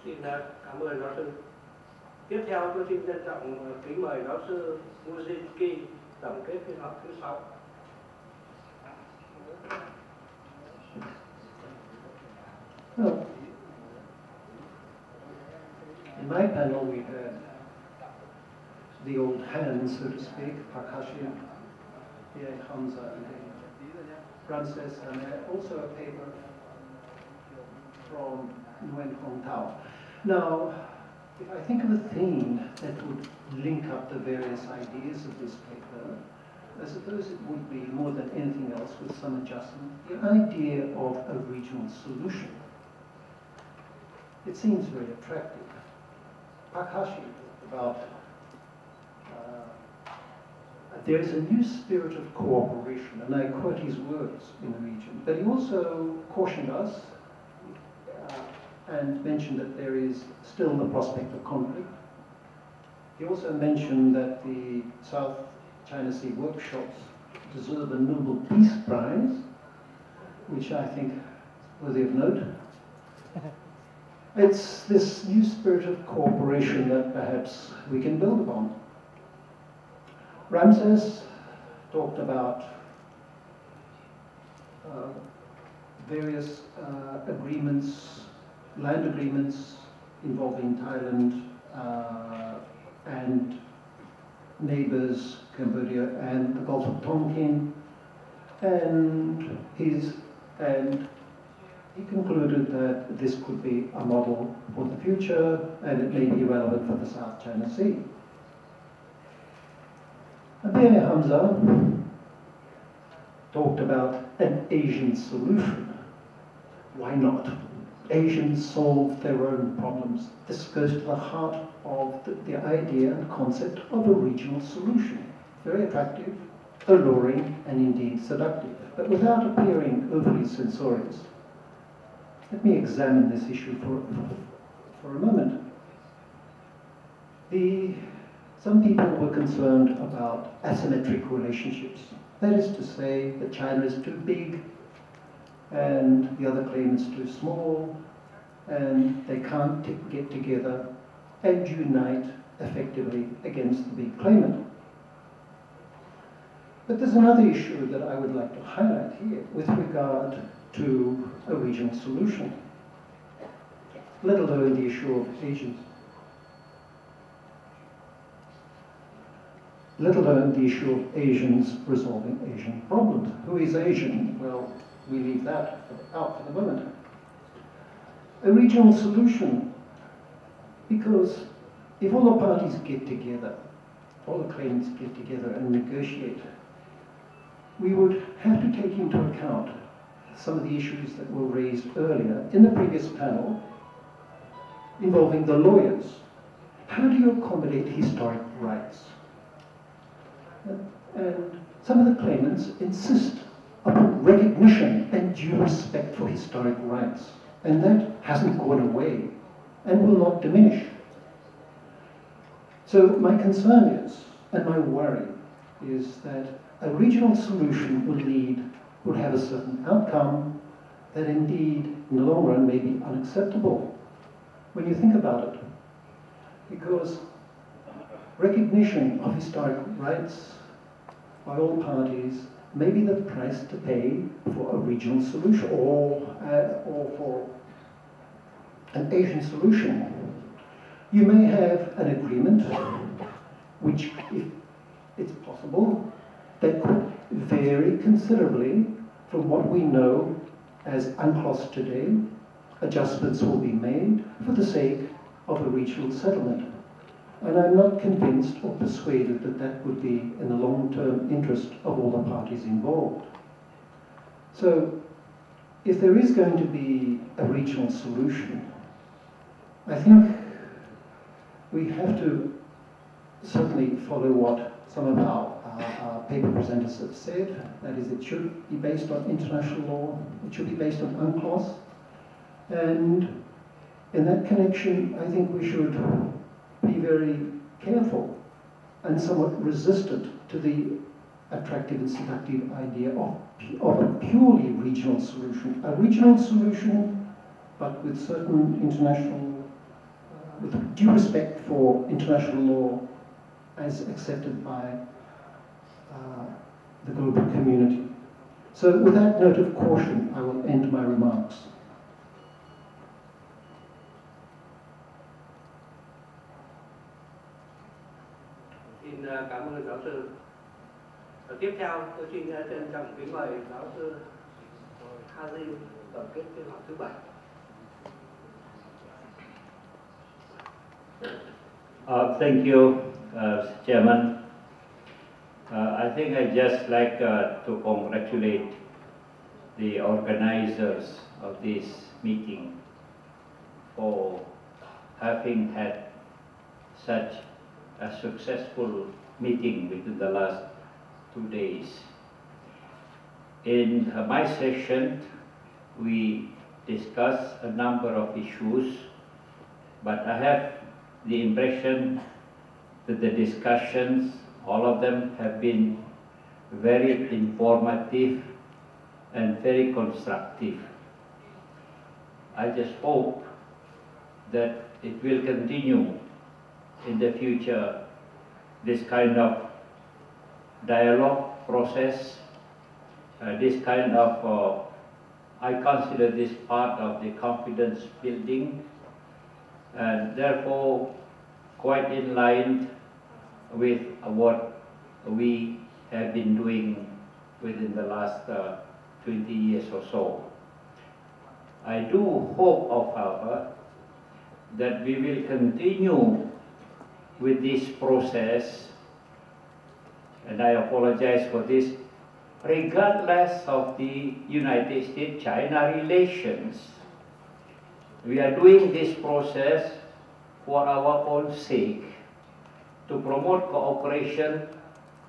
Xin cảm ơn giáo sư. Tiếp theo tôi xin trân trọng kính mời giáo sư Buszynski tổng kết phiên họp thứ 6. Well, in my panel we had the old hands, so to speak, Hasjim, Hamza, and Ramses, and also a paper from Nguyen Hong Tao. Now, if I think of a theme that would link up the various ideas of this paper, I suppose it would be, more than anything else, with some adjustment, the idea of a regional solution. It seems very attractive. Hasjim talked about there is a new spirit of cooperation, and I quote his words in the region. But he also cautioned us and mentioned that there is still the prospect of conflict. He also mentioned that the South China Sea workshops deserve a Nobel Peace Prize, which I think is worthy of note. It's this new spirit of cooperation that perhaps we can build upon. Ramses talked about various agreements, land agreements involving Thailand and neighbors, Cambodia and the Gulf of Tonkin, and he concluded that this could be a model for the future and it may be relevant for the South China Sea. Abir Hamza talked about an Asian solution. Why not? Asians solve their own problems. This goes to the heart of the idea and concept of a regional solution. Very attractive, alluring, and indeed seductive, but without appearing overly censorious. Let me examine this issue for a moment. Some people were concerned about asymmetric relationships. That is to say that China is too big and the other claimants too small, and they can't get together and unite effectively against the big claimant. But there's another issue that I would like to highlight here with regard to a regional solution, let alone the issue of Asians. Let alone the issue of Asians resolving Asian problems. Who is Asian? Well, we leave that out for the moment. A regional solution, because if all the parties get together, all the claimants get together and negotiate, we would have to take into account some of the issues that were raised earlier in the previous panel involving the lawyers. How do you accommodate historic rights? And some of the claimants insist upon recognition and due respect for historic rights. And that hasn't gone away and will not diminish. So my concern is, and my worry, is that a regional solution would have a certain outcome that indeed, in the long run, may be unacceptable when you think about it. Because recognition of historic rights by all parties may be the price to pay for a regional solution or for an Asian solution. You may have an agreement which, if it's possible, that could vary considerably from what we know as UNCLOS today. Adjustments will be made for the sake of a regional settlement. And I'm not convinced or persuaded that that would be in the long-term interest of all the parties involved. So, if there is going to be a regional solution, I think we have to certainly follow what some of our paper presenters have said. That is, it should be based on international law, it should be based on UNCLOS, and in that connection, I think we should be very careful and somewhat resistant to the attractive and seductive idea of a purely regional solution. A regional solution, but with certain international with due respect for international law as accepted by the global community. So with that note of caution, I will end my remarks. Xin cảm ơn giáo sư. Tiếp theo, tôi xin trân trọng kính mời giáo sư Hasjim tổng kết phiên họp thứ 7. Thank you, Chairman. I think I'd just like to congratulate the organizers of this meeting for having had such a successful meeting within the last 2 days. In my session, we discussed a number of issues, but I have the impression that the discussions, all of them have been very informative and very constructive. I just hope that it will continue in the future, this kind of dialogue process, this kind of, I consider this part of the confidence building, and therefore quite in line with what we have been doing within the last 20 years or so. I do hope, however, that we will continue with this process, and I apologize for this, regardless of the United States-China relations. We are doing this process for our own sake, to promote cooperation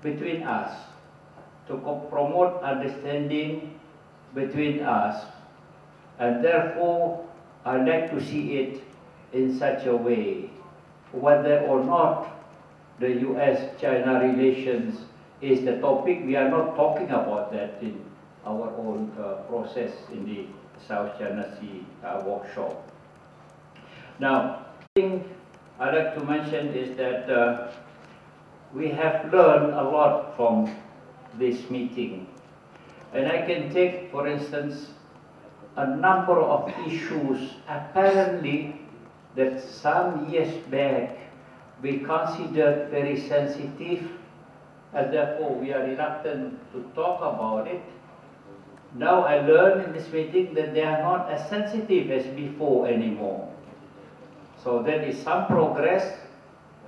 between us, to promote understanding between us, and therefore I'd like to see it in such a way, whether or not the US-China relations is the topic. We are not talking about that in our own process in the South China Sea workshop. Now, the thing I'd like to mention is that we have learned a lot from this meeting. And I can take, for instance, a number of issues apparently that some years back we considered very sensitive, and therefore we are reluctant to talk about it. Now I learned in this meeting that they are not as sensitive as before anymore. So there is some progress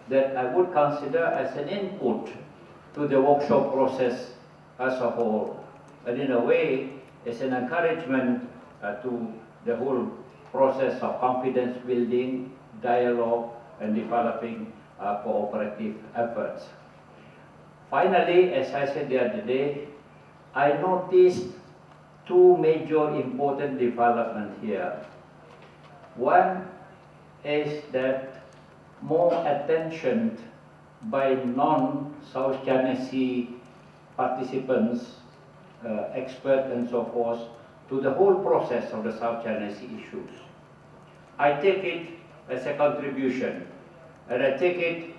that I would consider as an input to the workshop process as a whole. And in a way, it's an encouragement to the whole process of confidence building, dialogue, and developing cooperative efforts. Finally, as I said the other day, I noticed two major important developments here. One is that more attention by non-South China Sea participants, experts and so forth, to the whole process of the South China Sea issues. I take it as a contribution, and I take it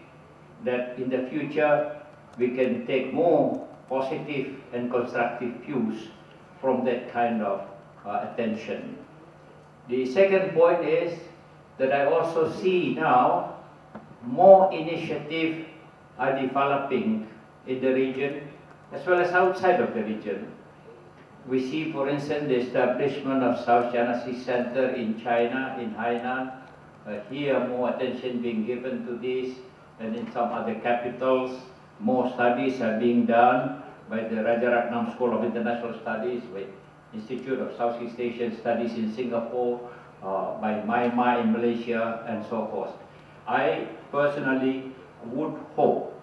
that in the future we can take more positive and constructive views from that kind of attention. The second point is that I also see now more initiatives are developing in the region as well as outside of the region. We see, for instance, the establishment of South China Sea Center in China, in Hainan. Here, more attention being given to this, and in some other capitals, more studies are being done by the Rajaratnam School of International Studies, by Institute of Southeast Asian Studies in Singapore, by MAIMA in Malaysia, and so forth. I personally would hope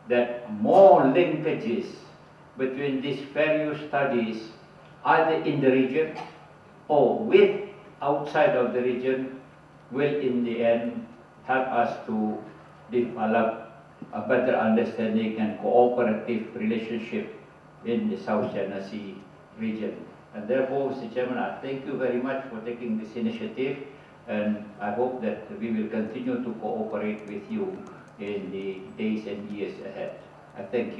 that more linkages between these various studies, either in the region or with outside of the region, will in the end help us to develop a better understanding and cooperative relationship in the South China Sea region. And therefore, Mr. Chairman, I thank you very much for taking this initiative, and I hope that we will continue to cooperate with you in the days and years ahead. I thank you.